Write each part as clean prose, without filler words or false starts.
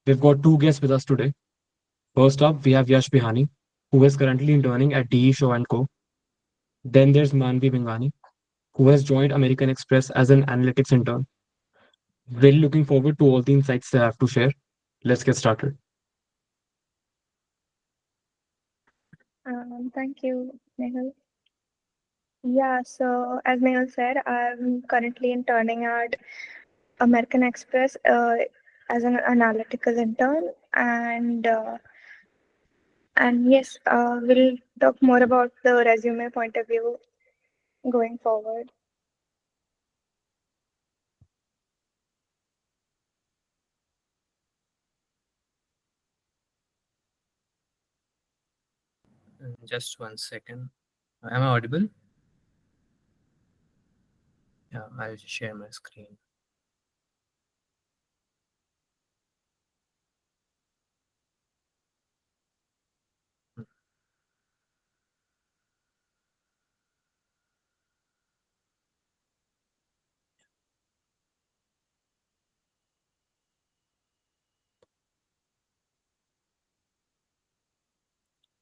We've got two guests with us today. First up, we have Yash Bihani, who is currently interning at DE Shaw and Co. Then there's Manvi Bingani, who has joined American Express as an analytics intern. Really looking forward to all the insights they have to share. Let's get started. Thank you, Nehal. Yeah, so as Nehal said, I'm currently interning at American Express as an analytical intern, and yes, we'll talk more about the resume point of view going forward. Just one second. Am I audible? Yeah, I'll share my screen. Hmm.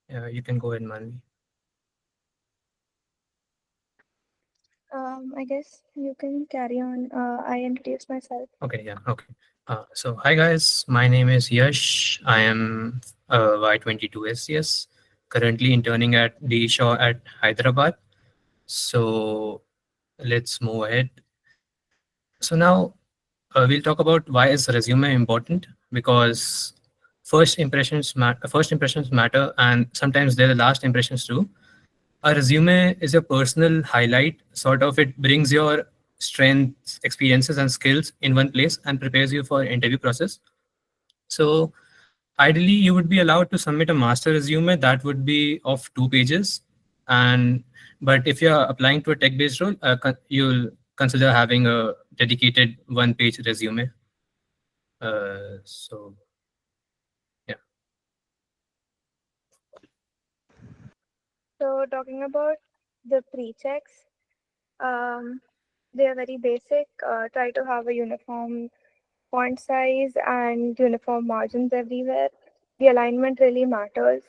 Yeah, you can go ahead, Manvi. I guess you can carry on. I introduced myself. Okay, yeah, okay. So, hi guys, my name is Yash. I am Y22 SCS, currently interning at D Shaw at Hyderabad. So, let's move ahead. So, now we'll talk about why is resume important, because first impressions matter, and sometimes they're the last impressions too. A resume is your personal highlight, sort of. It brings your strengths, experiences, and skills in one place and prepares you for interview process. So ideally you would be allowed to submit a master resume that would be of 2 pages. And but if you're applying to a tech based role, you'll consider having a dedicated 1 page resume. So yeah. So, talking about the pre-checks, um, they are very basic. Try to have a uniform font size and uniform margins everywhere. The alignment really matters.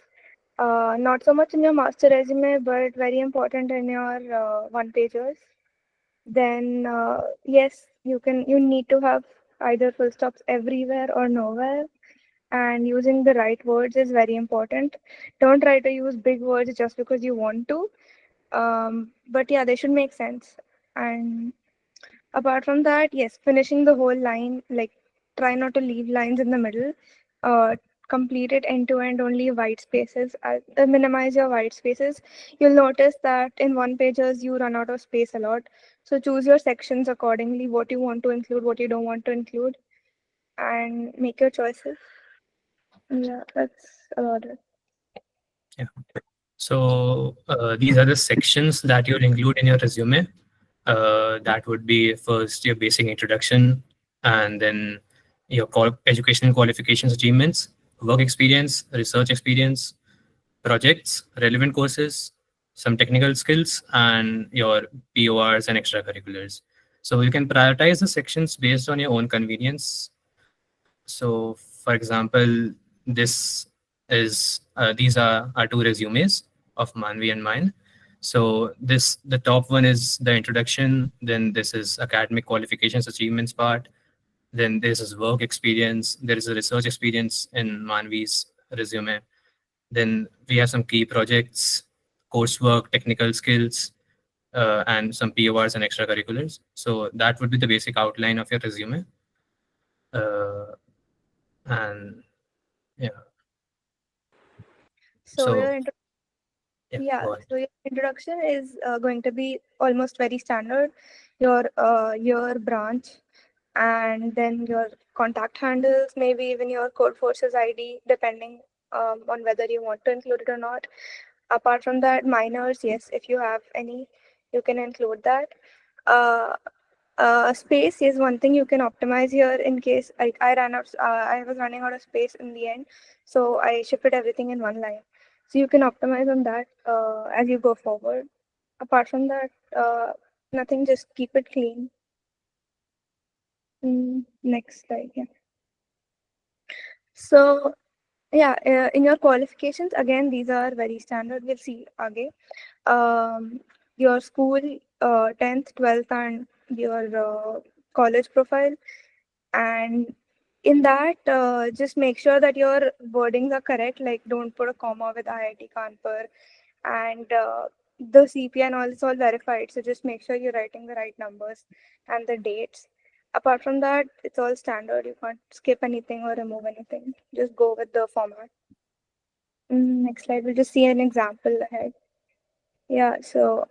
Not so much in your master resume, but very important in your one pagers. Then yes, you need to have either full stops everywhere or nowhere. And using the right words is very important. Don't try to use big words just because you want to. But yeah, they should make sense. And apart from that, yes, finishing the whole line, like try not to leave lines in the middle. Uh, Complete it end to end, only white spaces. Minimize your white spaces. You'll notice that in one pages you run out of space a lot. So choose your sections accordingly, what you want to include, what you don't want to include, and make your choices. Yeah, that's about it. Yeah. So these are the sections that you'll include in your resume. That would be first your basic introduction, and then your educational qualifications, achievements, work experience, research experience, projects, relevant courses, some technical skills, and your PORs and extracurriculars. So you can prioritize the sections based on your own convenience. So, for example, this is these are our two resumes of Manvi and mine. So this the top one is the introduction. Then this is academic qualifications achievements part. Then this is work experience. There is a research experience in Manvi's resume. Then we have some key projects, coursework, technical skills, and some PORs and extracurriculars. So that would be the basic outline of your resume. Uh, and yeah. So So yeah, yeah, go ahead. so your introduction is going to be almost very standard. Your branch, and then your contact handles, maybe even your code forces ID, depending on whether you want to include it or not. Apart from that, minors, yes, if you have any, you can include that. Uh, Space is one thing you can optimize here in case like I was running out of space in the end, so I shifted everything in one line. So you can optimize on that as you go forward. Apart from that, nothing. Just keep it clean. Next slide. Yeah. So yeah, in your qualifications, again, these are very standard. We'll see again. Your school, 10th, 12th, and your college profile. And in that, just make sure that your wordings are correct. Like, don't put a comma with IIT Kanpur. And the CPA and all is all verified. So just make sure you're writing the right numbers and the dates. Apart from that, it's all standard. You can't skip anything or remove anything. Just go with the format. Next slide, we'll just see an example ahead. Yeah, so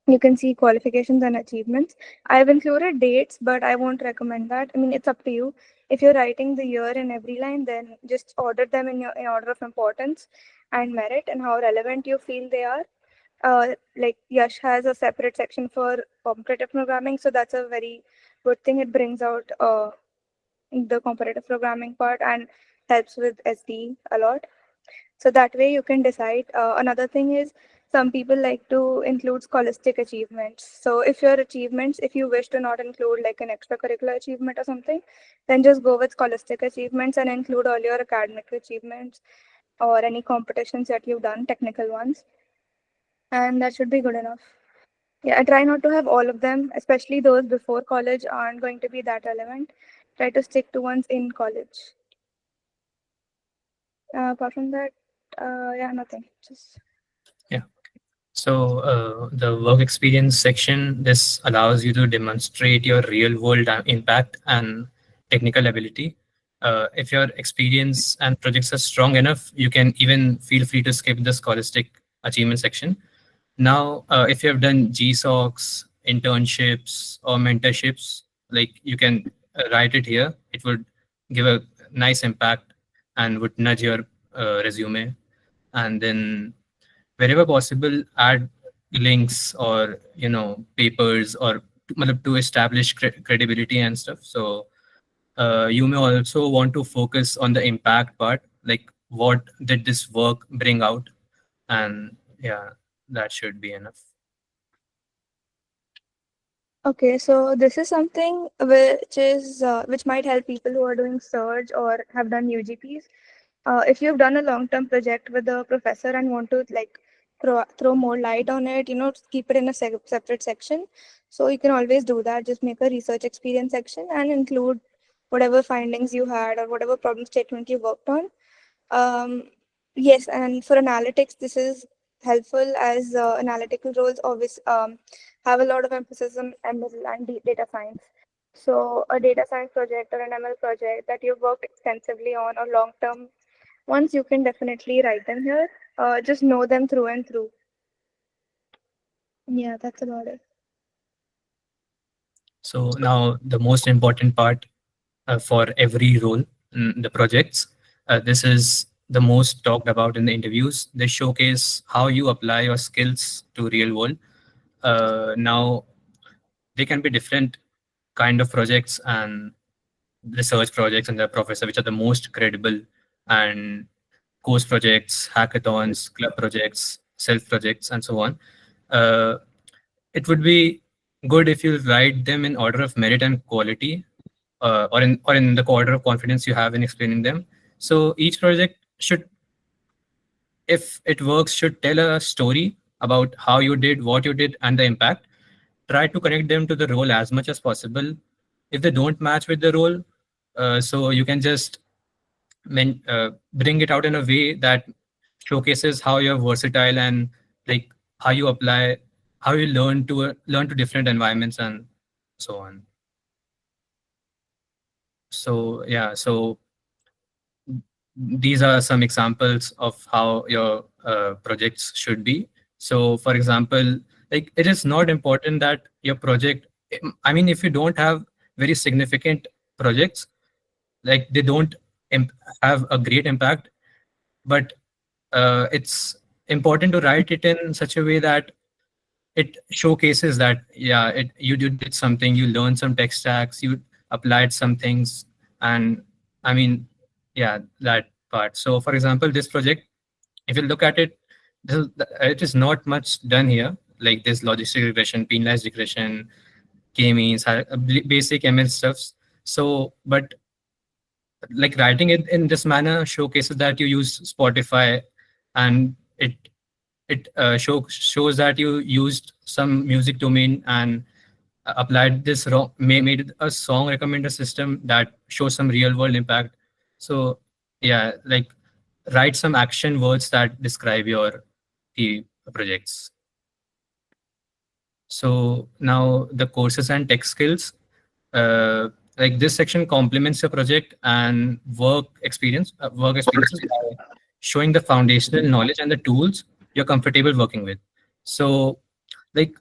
you can see qualifications and achievements. I've included dates, but I won't recommend that. I mean, it's up to you. If you're writing the year in every line, then just order them in order of importance and merit and how relevant you feel they are. Like Yash has a separate section for competitive programming, so that's a very good thing. It brings out the competitive programming part and helps with SD a lot. So that way you can decide. Another thing is some people like to include scholastic achievements. So if your achievements, if you wish to not include like an extracurricular achievement or something, then just go with scholastic achievements and include all your academic achievements or any competitions that you've done, technical ones. And that should be good enough. Yeah, I try not to have all of them, especially those before college aren't going to be that relevant. Try to stick to ones in college. Apart from that, yeah, nothing. Just Yeah. So the work experience section, this allows you to demonstrate your real world impact and technical ability. If your experience and projects are strong enough, you can even feel free to skip the scholastic achievement section. Now, if you have done GSOCs, internships, or mentorships, like you can write it here. It would give a nice impact and would nudge your resume. And then wherever possible, add links or papers or to establish credibility and stuff. So you may also want to focus on the impact part, like what did this work bring out, and yeah, that should be enough. okay, so this is something which might help people who are doing surge or have done UGPs. If you've done a long-term project with a professor and want to like throw more light on it, keep it in a separate section. So you can always do that. Just make a research experience section and include whatever findings you had or whatever problem statement you worked on. Yes, and for analytics, this is helpful as analytical roles always have a lot of emphasis on ML and data science. So a data science project or an ML project that you've worked extensively on or long-term ones, you can definitely write them here. Just know them through and through. Yeah, that's about it. So now the most important part for every role in the projects. This is the most talked about in the interviews. They showcase how you apply your skills to real world. Now, they can be different kind of projects and research projects and the professor, which are the most credible, and course projects, hackathons, club projects, self projects, and so on. Uh, it would be good if you write them in order of merit and quality, or in the order of confidence you have in explaining them. So each project should, if it works, should tell a story about how you did, what you did, and the impact. Try to connect them to the role as much as possible. If they don't match with the role, so you can just bring it out in a way that showcases how you're versatile and like how you apply, how you learn to different environments and so on. So yeah, so these are some examples of how your projects should be. So for example, like it is not important that your project, I mean, if you don't have very significant projects, like they don't have a great impact, but it's important to write it in such a way that it showcases that yeah, you did something, you learned some tech stacks, you applied some things, and I mean, yeah, that part. So for example, this project, if you look at it, it is not much done here. Like this logistic regression, penalized regression, k-means, basic ML stuffs. So but like writing it in this manner showcases that you use Spotify, and shows that you used some music domain and applied this made a song recommender system that shows some real world impact. So yeah, like write some action words that describe your key projects. So now the courses and tech skills. Uh, like this section complements your project and work experiences by showing the foundational knowledge and the tools you're comfortable working with. So, like,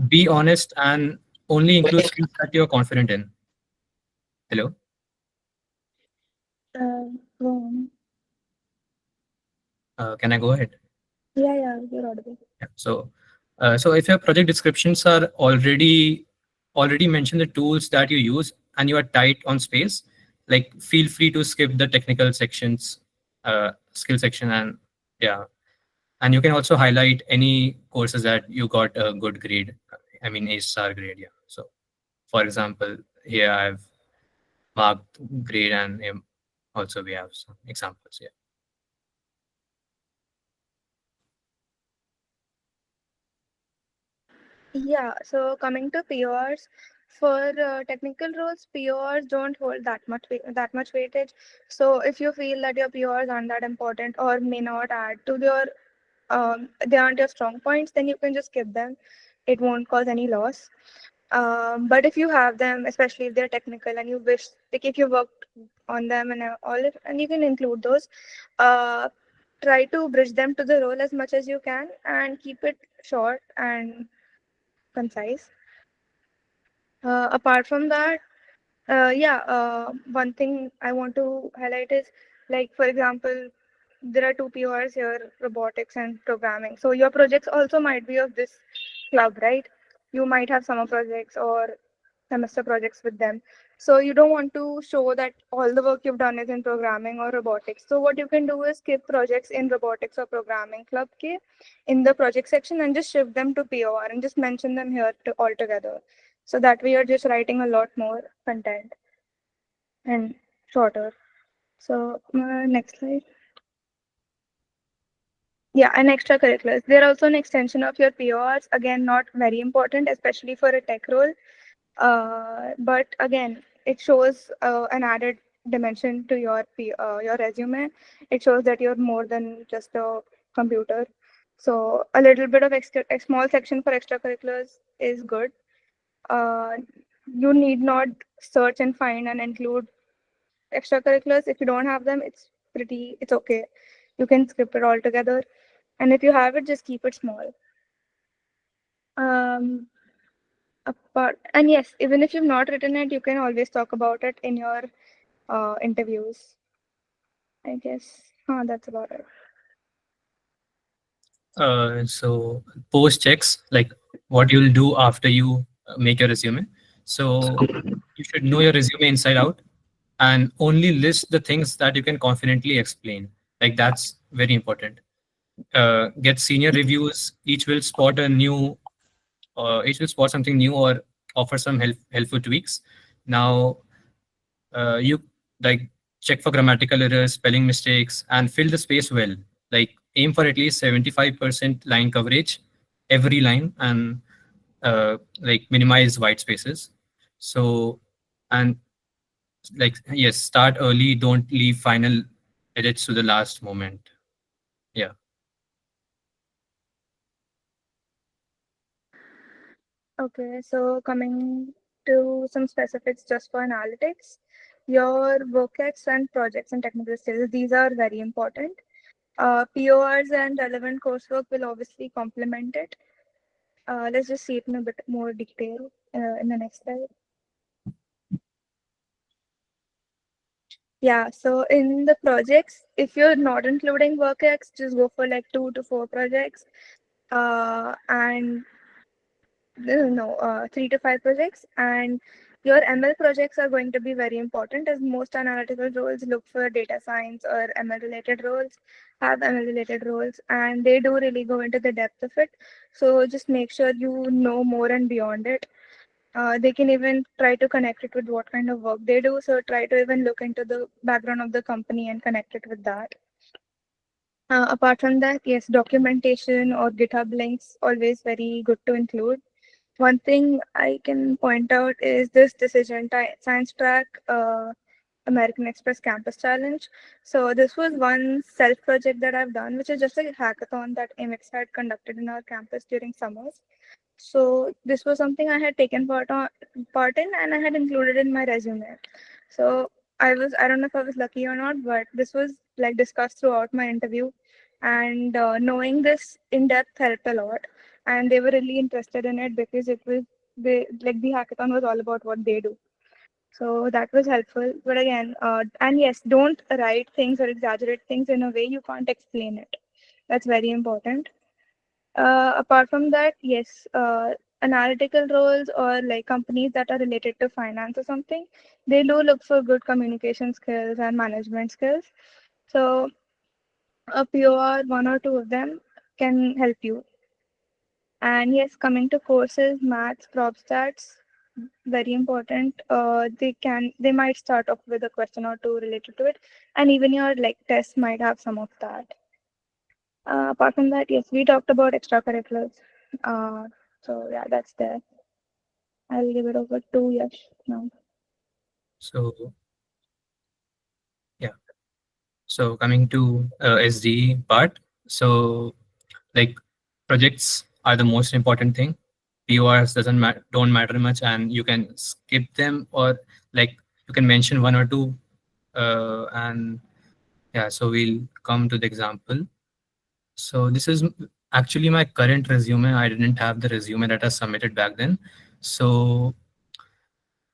be honest and only include skills that you're confident in. Hello. Go on. Can I go ahead? Yeah, you're audible. Yeah. So if your project descriptions are already mention the tools that you use and you are tight on space, like feel free to skip the technical sections, skill section, and yeah, and you can also highlight any courses that you got a good grade. I mean, A-star grade. Yeah. So, for example, here I've marked grade, and also we have some examples. Yeah. Yeah, so coming to PORs, for technical roles, PORs don't hold that much weightage. So if you feel that your PORs aren't that important or may not add to your they aren't your strong points, then you can just skip them. It won't cause any loss. But if you have them, especially if they're technical and you wish, like if you worked on them and and you can include those. Uh, Try to bridge them to the role as much as you can and keep it short and concise. Apart from that, one thing I want to highlight is, like, for example, there are two PORs here, robotics and programming. So your projects also might be of this club, right? You might have summer projects or semester projects with them. So you don't want to show that all the work you've done is in programming or robotics. So what you can do is skip projects in robotics or programming club K in the project section and just shift them to POR and just mention them here to all together. So that way you're just writing a lot more content and shorter. So next slide. Yeah, and extracurriculars. They're also an extension of your PORs. Again, not very important, especially for a tech role. But again, it shows an added dimension to your resume. It shows that you're more than just a computer. So a little bit of a small section for extracurriculars is good. Uh, you need not search and find and include extracurriculars. If you don't have them, it's okay. You can skip it altogether. And if you have it, just keep it small. Um, and yes, even if you've not written it, you can always talk about it in your interviews. I guess. That's about it. So post checks, like what you'll do after you make your resume. So you should know your resume inside out and only list the things that you can confidently explain. Like that's very important. Get senior reviews. Each will spot something new or offer some helpful tweaks. Now, you like check for grammatical errors, spelling mistakes, and fill the space well. Like aim for at least 75% line coverage every line, and like minimize white spaces. So, and like yes, start early. Don't leave final edits to the last moment. Yeah. Okay, so coming to some specifics just for analytics, your workx and projects and technical skills, these are very important. PORs and relevant coursework will obviously complement it. Let's just see it in a bit more detail in the next slide. Yeah, so in the projects, if you're not including WorkX, just go for like 2 to 4 projects. And no, 3 to 5 projects. And your ML projects are going to be very important, as most analytical roles look for data science or ML related roles, have ML related roles, and they do really go into the depth of it. So just make sure you know more and beyond it. They can even try to connect it with what kind of work they do. So try to even look into the background of the company and connect it with that. Apart from that, yes, documentation or GitHub links always very good to include. One thing I can point out is this decision science track American Express Campus Challenge. So this was one self project that I've done, which is just a hackathon that MX had conducted in our campus during summers. So this was something I had taken part in, and I had included in my resume. So I don't know if I was lucky or not, but this was like discussed throughout my interview, and knowing this in depth helped a lot. And they were really interested in it because it was the hackathon was all about what they do. So that was helpful. But again, and yes, don't write things or exaggerate things in a way you can't explain it. That's very important. Apart from that, yes, analytical roles or like companies that are related to finance or something, they do look for good communication skills and management skills. So a POR, one or two of them can help you. And yes, coming to courses, maths, prop stats, very important. They might start off with a question or two related to it, and even your like tests might have some of that. Apart from that, yes, we talked about extracurriculars. Uh, so yeah, that's there. I'll give it over to Yash now. So yeah. So coming to SDE part, so like projects are the most important thing. PORs don't matter much, and you can skip them, or like you can mention one or two, and yeah. So we'll come to the example. So this is actually my current resume. I didn't have the resume that I submitted back then. So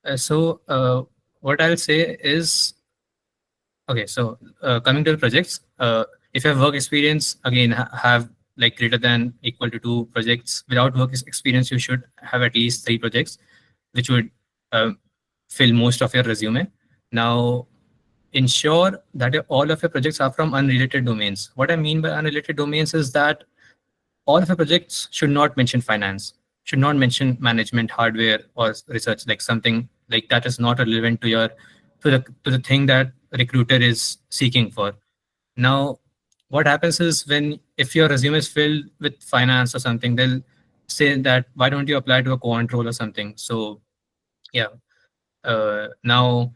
what I'll say is, okay, so coming to the projects, if you have work experience, again, have like greater than equal to two projects. Without work experience, you should have at least three projects, which would uh, fill most of your resume. Now, ensure that all of your projects are from unrelated domains. What I mean by unrelated domains is that all of your projects should not mention finance, should not mention management, hardware, or research, like something like that is not relevant to your to the thing that recruiter is seeking for. Now, what happens is when if your resume is filled with finance or something, they'll say that why don't you apply to a quant role or something. So yeah, now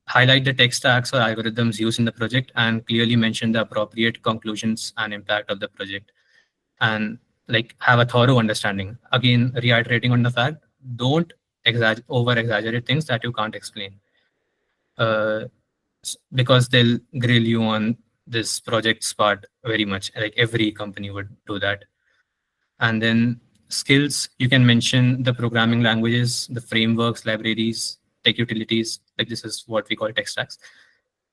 highlight the tech stacks or algorithms used in the project and clearly mention the appropriate conclusions and impact of the project, and like have a thorough understanding. Again, reiterating on the fact, don't over exaggerate things that you can't explain, uh, because they'll grill you on this project's part very much. Like every company would do that. And then skills, you can mention the programming languages, the frameworks, libraries, tech utilities. Like this is what we call tech stacks.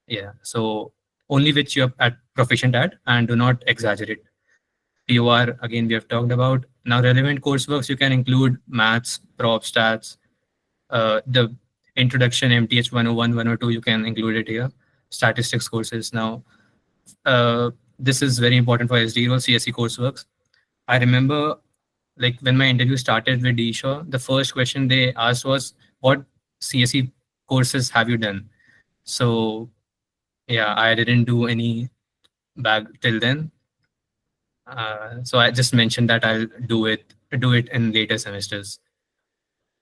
Yeah. So only which you're at proficient at, and do not exaggerate. POR, again, we have talked about. Now, relevant courseworks, you can include maths, prop stats, the introduction, MTH 101, 102, you can include it here. Statistics courses. Now, this is very important for SD or CSE courseworks. I remember like when my interview started with DShaw, the first question they asked was, what CSE courses have you done? So yeah, I didn't do any back till then. So I just mentioned that I'll do it in later semesters.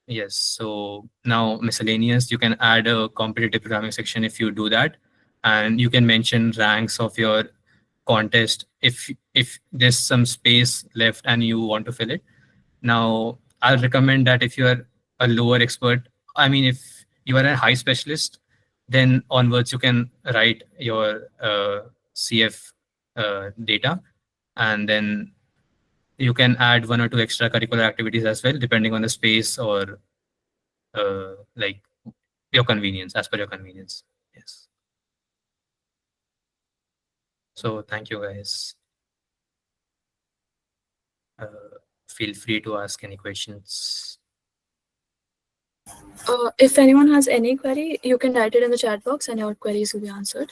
Yes. So now miscellaneous, you can add a competitive programming section if you do that, and you can mention ranks of your contest if there's some space left and you want to fill it. Now, I'll recommend that if you are a lower expert, I mean, if you are a high specialist, then onwards you can write your CF data, and then you can add one or two extracurricular activities as well, depending on the space or like your convenience, as per your convenience. Yes. So thank you guys. Feel free to ask any questions. If anyone has any query, you can write it in the chat box and your queries will be answered.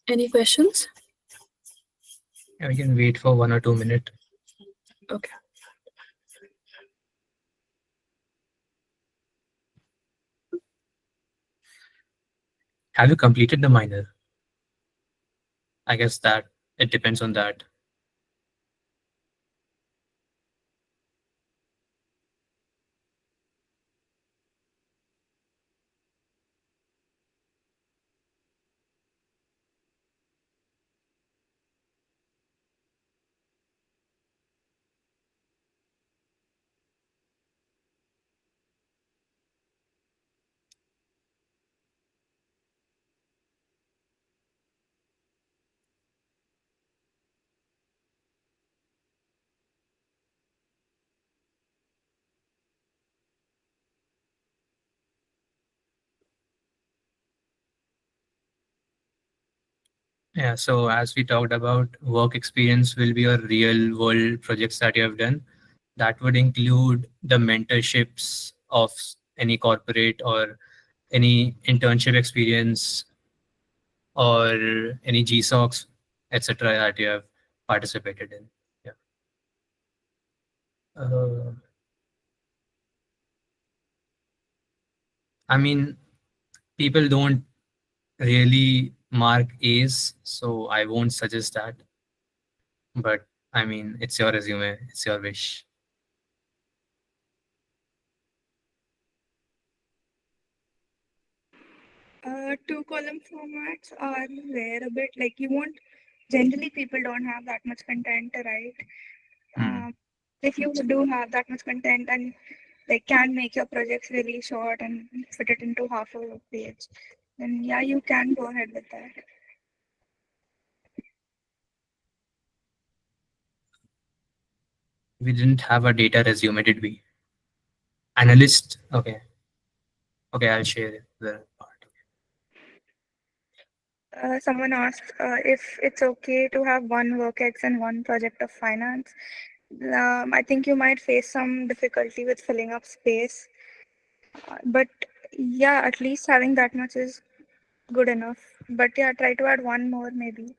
Any questions? Yeah, we can wait for 1 or 2 minutes. Okay. Have you completed the minor? I guess that it depends on that. Yeah, so as we talked about, work experience will be your real world projects that you have done. That would include the mentorships of any corporate or any internship experience or any GSOCs, etc. that you have participated in. Yeah. I mean, people don't really mark A's, so I won't suggest that. But I mean, it's your resume, it's your wish. Two-column formats are rare a bit. Like you won't generally people don't have that much content to write. If you do have that much content and like can make your projects really short and fit it into half a page, then yeah, you can go ahead with that. We didn't have a data resume, did we? Analyst. Okay. Okay, I'll share the part. Someone asked if it's okay to have one work-ex and one project of finance. I think you might face some difficulty with filling up space, but yeah, at least having that much is good enough. But yeah, try to add one more, maybe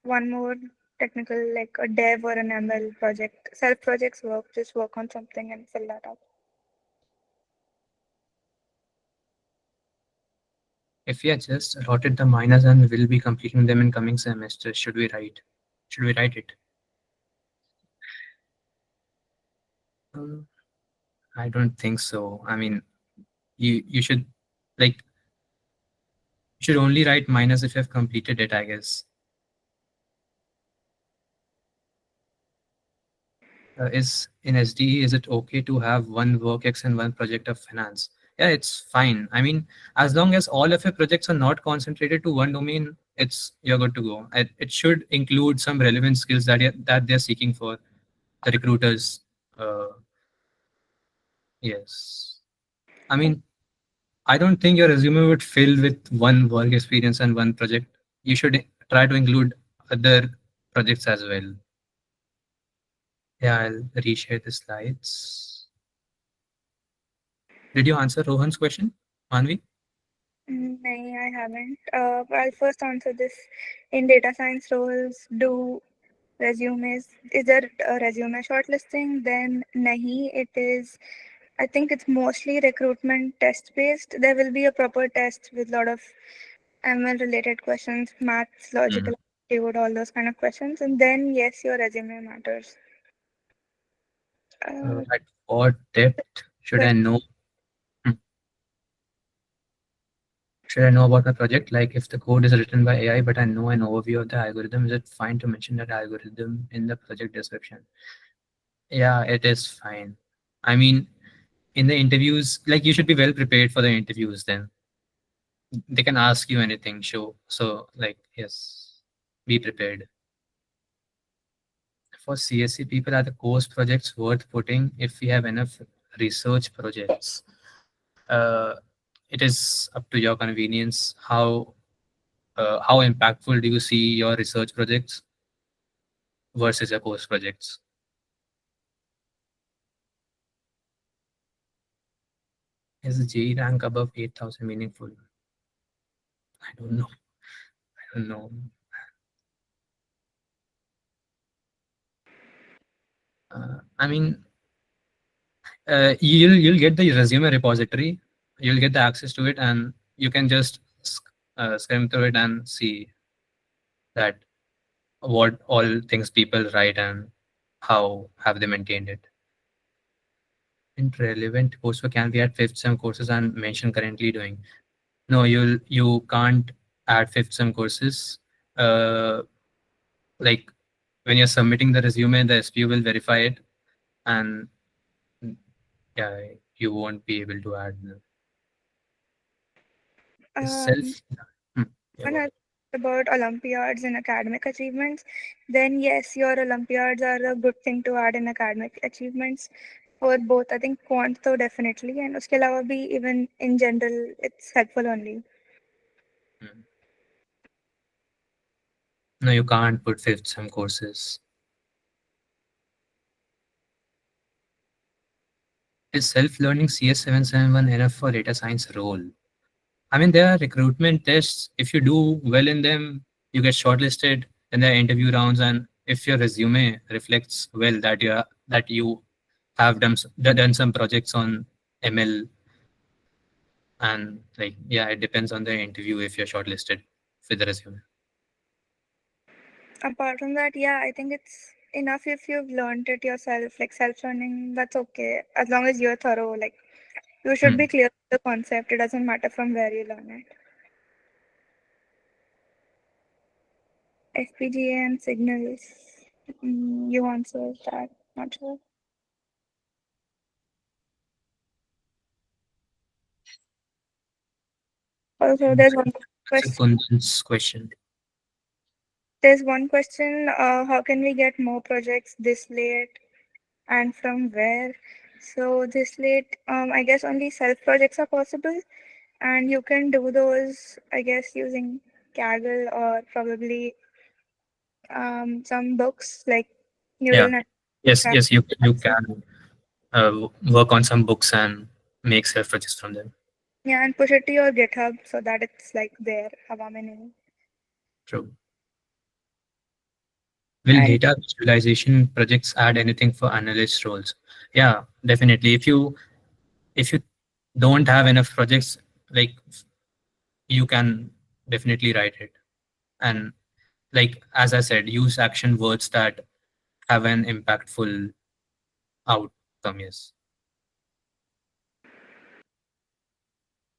one more technical, like a dev or an ML project. Self projects work, just work on something and fill that up. If we are just allotted the minors and will be completing them in coming semester, should we write? Should we write it? I don't think so. I mean, you should like you should only write minors if you have completed it, I guess. Is in SDE, is it okay to have one work-ex and one project of finance? Yeah, it's fine. I mean, as long as all of your projects are not concentrated to one domain, you're good to go. It should include some relevant skills that they're seeking for the recruiters. Yes. I mean, I don't think your resume would fill with one work experience and one project. You should try to include other projects as well. Yeah, I'll reshare the slides. Did you answer Rohan's question, Manvi? No, I haven't. I'll first answer this. In data science roles, do resumes, is there a resume shortlisting? Then nahi, it is, I think it's mostly recruitment test based. There will be a proper test with a lot of ML related questions, maths, logical aptitude, all those kind of questions. And then yes, your resume matters. At what depth should I know? Hmm. Should I know about my project? Like if the code is written by AI, but I know an overview of the algorithm, is it fine to mention that algorithm in the project description? Yeah, it is fine. I mean, in the interviews, like you should be well prepared for the interviews then. They can ask you anything, so like yes, be prepared. For CSC people, are the course projects worth putting if we have enough research projects? Uh, it is up to your convenience. How impactful do you see your research projects versus your course projects? Is the JEE rank above 8,000 meaningful? I don't know. I don't know. I mean, you'll get the resume repository, you'll get the access to it, and you can just skim through it and see that what all things people write and how have they maintained it. And relevant coursework can be at fifth sem courses and mention currently doing. No, you can't add fifth sem courses. Like when you're submitting the resume, the SPU will verify it, and yeah, you won't be able to add the Um, self. Hmm, yeah, and go as about Olympiads and academic achievements, then yes, your Olympiads are a good thing to add in academic achievements for both. I think quant though definitely, and uske alawa bhi even in general, it's helpful only. ahead. No, you can't put fifth sem courses. Is self-learning CS771 enough for data science role? I mean, there are recruitment tests. If you do well in them, you get shortlisted. Then there are interview rounds, and if your resume reflects well that you have done some projects on ML, and like yeah, it depends on the interview if you're shortlisted with the resume. Apart from that, yeah, I think it's enough if you've learned it yourself, like self-learning, that's okay. As long as you're thorough, like you should Hmm. be clear with the concept. It doesn't matter from where you learn it. FPGA and signals. You answered that. Not sure. Also, That's a question. Kundan's question. There's one question. How can we get more projects this late, and from where? So this late, I guess only self projects are possible, and you can do those, I guess, using Kaggle or probably some books like Yeah. neural net. Yes, you can work on some books and make self projects from them. Yeah, and push it to your GitHub so that it's like there. Hawa mein nahi. True. Will And data visualization projects add anything for analyst roles? Yeah, definitely. If you don't have enough projects, like you can definitely write it. And like as I said, use action words that have an impactful outcome. Yes.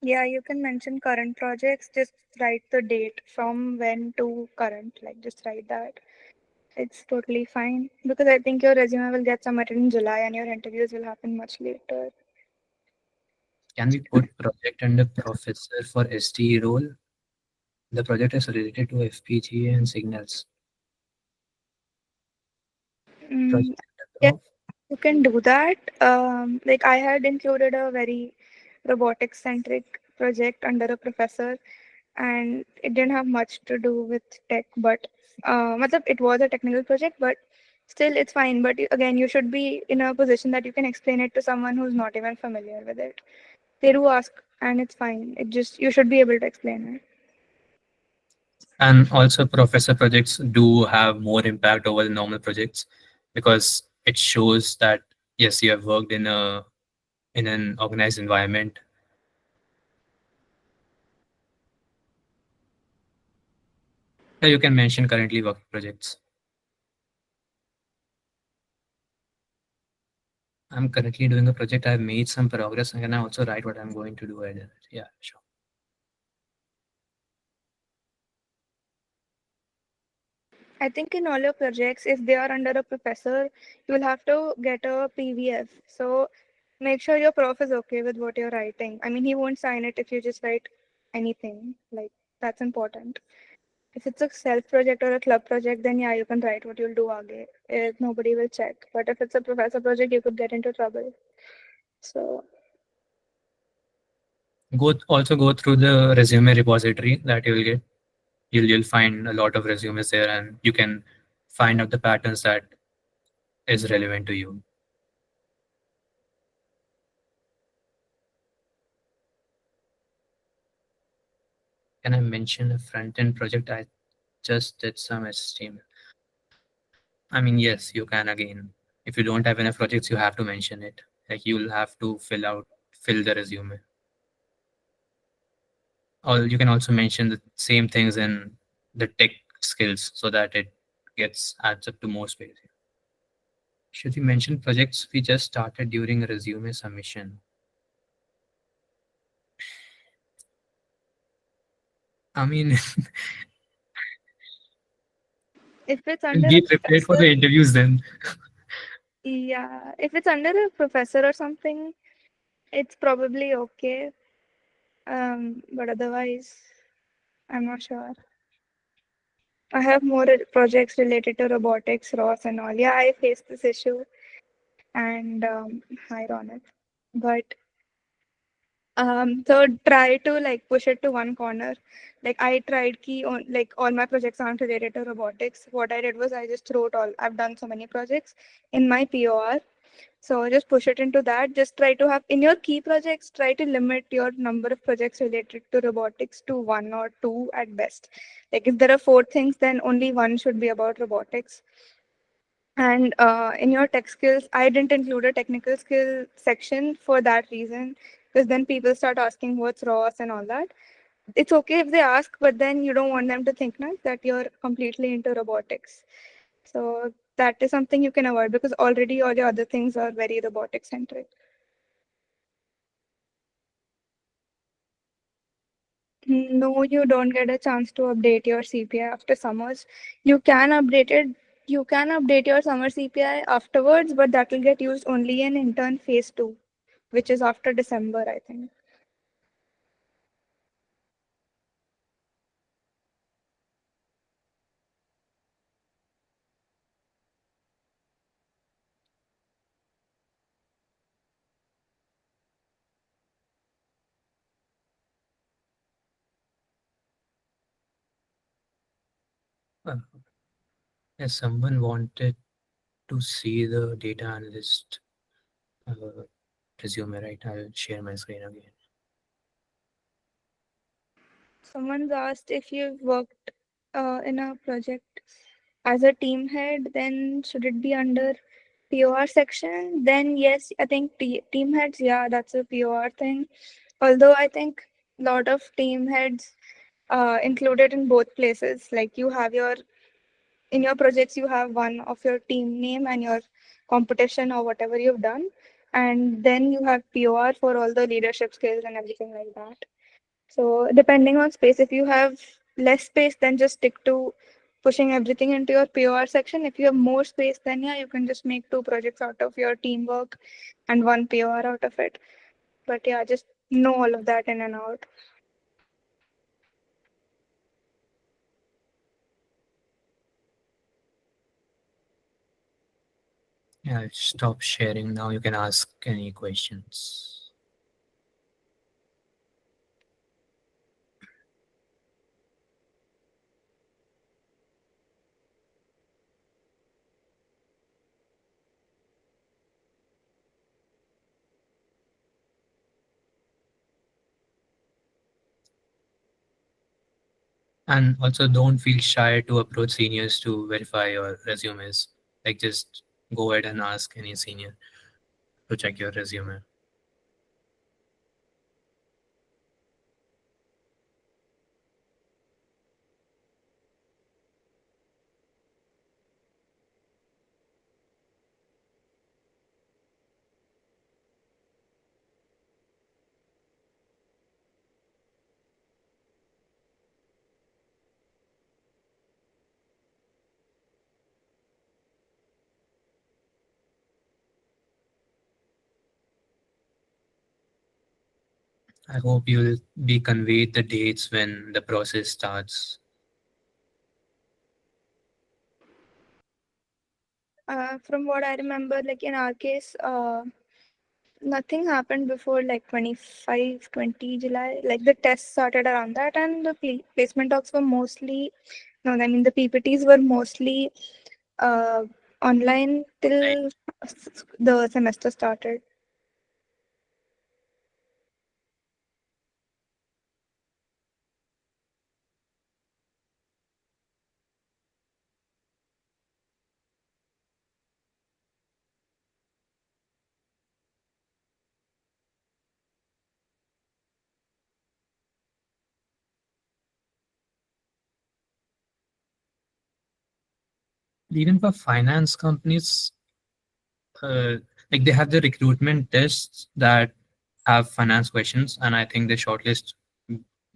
yeah, you can mention current projects. Just write the date from when to current. Like just write that. It's totally fine because I think your resume will get submitted in July and your interviews will happen much later. Can we put project under professor for STE role? The project is related to FPGA and signals. Mm, Project yeah, under prof. you can do that. Like I had included a very robotics centric project under a professor, and it didn't have much to do with tech, but matlab, it was a technical project, but still it's fine. But again, you should be in a position that you can explain it to someone who's not even familiar with it. They do ask, and it's fine. It just you should be able to explain it. And also, professor projects do have more impact over the normal projects because it shows that yes, you have worked in an organized environment. Yeah, you can mention currently work projects. I'm currently doing a project. I've made some progress, and can I also write what I'm going to do? Yeah, sure. I think in all your projects, if they are under a professor, you will have to get a PVF. So make sure your prof is okay with what you're writing. I mean, he won't sign it if you just write anything. Like, that's important. If it's a self project or a club project, then yeah, you can write what you'll do aage. Nobody will check. But if it's a professor project, you could get into trouble. So Also go through the resume repository that you'll get. You'll find a lot of resumes there, and you can find out the patterns that is relevant to you. Can I mention a front-end project? I just did some HTML. I mean, yes, you can again. If you don't have enough projects, you have to mention it. Like you'll have to fill the resume. Or you can also mention the same things in the tech skills so that it gets adds up to more space. Should we mention projects we just started during a resume submission? I mean, If it's under be a prepared for professor, the interviews then. yeah, if it's under a professor or something, it's probably okay. But otherwise, I'm not sure. I have more projects related to robotics, ROS, and all. Yeah, I faced this issue and hide on it. But so try to like push it to one corner. Like I tried key on like all my projects aren't related to robotics. What I did was I just wrote all. I've done so many projects in my POR. So just push it into that. Just try to have in your key projects, try to limit your number of projects related to robotics to one or two at best. Like if there are four things, then only one should be about robotics. And in your tech skills, I didn't include a technical skill section for that reason, because then people start asking what's ROS and all that. It's okay if they ask, but then you don't want them to think that you're completely into robotics. So that is something you can avoid because already all your other things are very robotic centric. No, you don't get a chance to update your CPI after summers. You can update it. You can update your summer CPI afterwards, but that will get used only in intern phase 2, which is after December, I think. Yes, someone wanted to see the data analyst uh, resume, right? I'll share my screen again. Someone's asked if you've worked in a project as a team head, then should it be under POR section? Then yes, I think team heads, yeah, that's a POR thing. Although I think a lot of team heads included in both places. Like you have in your projects, you have one of your team name and your competition or whatever you've done. And then you have POR for all the leadership skills and everything like that. So depending on space, if you have less space, then just stick to pushing everything into your POR section. If you have more space, then yeah, you can just make 2 projects out of your teamwork and one POR out of it. But yeah, just know all of that in and out. Yeah, I'll stop sharing now. You can ask any questions. And also don't feel shy to approach seniors to verify your resumes. Like just go ahead and ask any senior to check your resume. I hope you'll be conveyed the dates when the process starts. From what I remember, like in our case, nothing happened before like 25, 20 July. Like the tests started around that, and the placement talks were mostly, no, I mean the PPTs were mostly uh, online till the semester started. Even for finance companies, like they have the recruitment tests that have finance questions, and I think they shortlist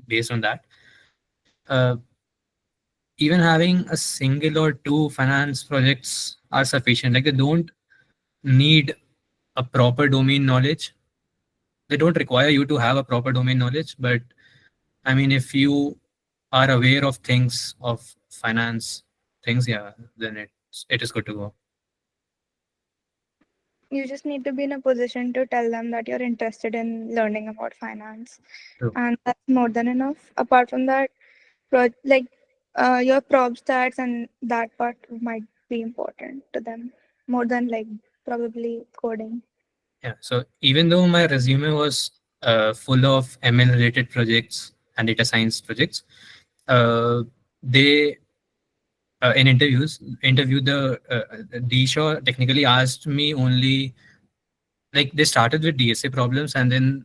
based on that. Even having a single or two finance projects are sufficient. Like they don't need a proper domain knowledge. They don't require you to have a proper domain knowledge, but I mean, if you are aware of things of finance things, yeah, then it is good to go. You just need to be in a position to tell them that you're interested in learning about finance, True. and that's more than enough. Apart from that, like your prob stats and that part might be important to them more than like probably coding. Yeah. So even though my resume was full of ML related projects and data science projects, uh, they in interview the DShaw technically asked me only, like they started with DSA problems and then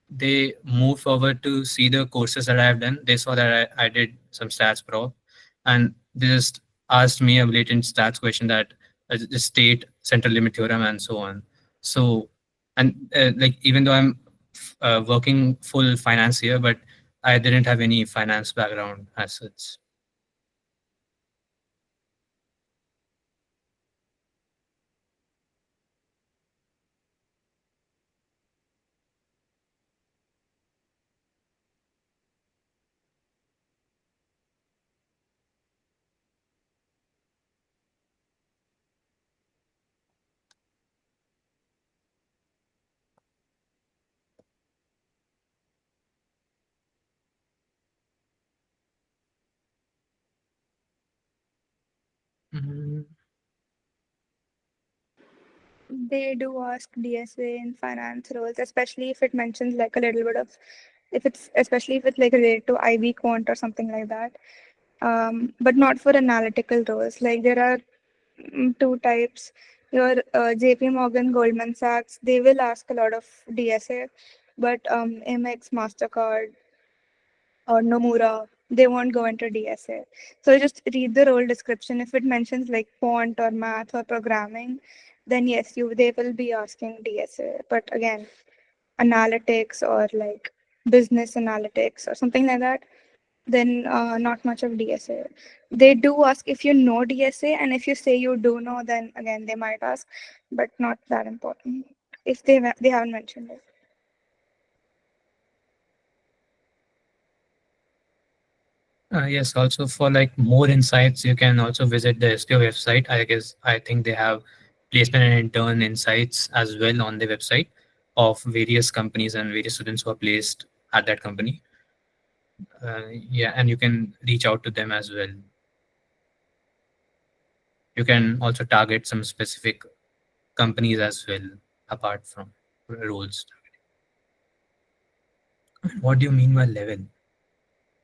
they moved forward to see the courses that I have done. They saw that I did some stats pro, and they just asked me a blatant stats question that the state central limit theorem and so on. So, and like even though I'm working full finance here, but I didn't have any finance background as such. Mhm. They do ask DSA in finance roles, especially if it mentions like a little bit of, if it's especially if it's like related to IB quant or something like that. But not for analytical roles. Like there are two types. Your JP Morgan, Goldman Sachs, they will ask a lot of DSA, but Amex, MasterCard, or Nomura, they won't go into DSA. So just read the role description. If it mentions like quant or math or programming, then yes, they will be asking DSA. But again, analytics or like business analytics or something like that, then not much of DSA. They do ask if you know DSA, and if you say you do know, then again they might ask, but not that important if they haven't mentioned it. Yes, also for like more insights, you can also visit the SPO website. I think they have placement and intern insights as well on the website of various companies and various students who are placed at that company. Yeah, and you can reach out to them as well. You can also target some specific companies as well, apart from roles. What do you mean by level?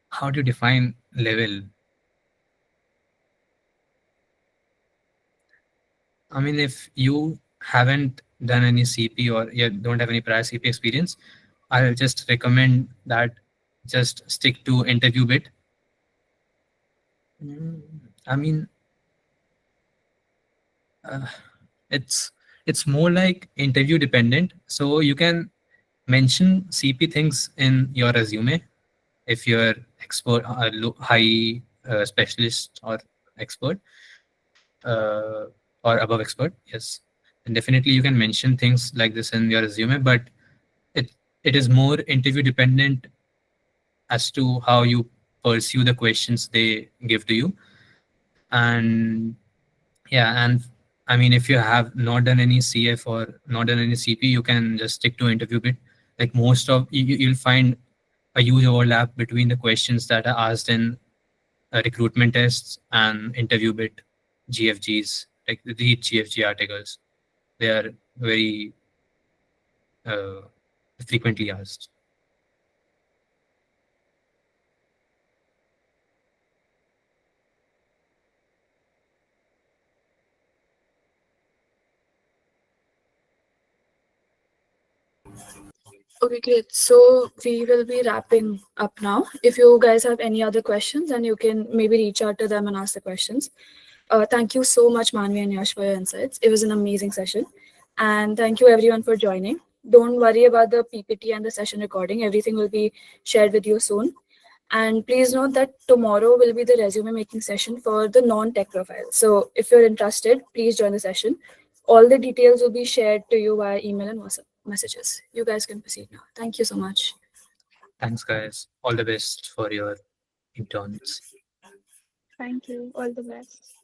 How do you define level? I mean, if you haven't done any CP or you don't have any prior CP experience, I'll just recommend that just stick to interview bit. I mean, uh, it's it's more like interview dependent. So you can mention CP things in your resume if you're expert, high specialist or expert, uh, or above expert. Yes, and definitely you can mention things like this in your resume, but it it is more interview dependent as to how you pursue the questions they give to you. And yeah, and I mean, if you have not done any CF or not done any CP, you can just stick to interview bit. Like most of you'll find a huge overlap between the questions that are asked in recruitment tests and interview bit GFGs. Like read GFG articles, they are very uh, frequently asked. Okay, great. So we will be wrapping up now. If you guys have any other questions, then you can maybe reach out to them and ask the questions. Thank you so much, Manvi and Yash, for your insights. It was an amazing session. And thank you everyone for joining. Don't worry about the PPT and the session recording. Everything will be shared with you soon. And please note that tomorrow will be the resume making session for the non-tech profile. So if you're interested, please join the session. All the details will be shared to you via email and WhatsApp messages. You guys can proceed now. Thank you so much. Thanks, guys. All the best for your interns. Thank you. All the best.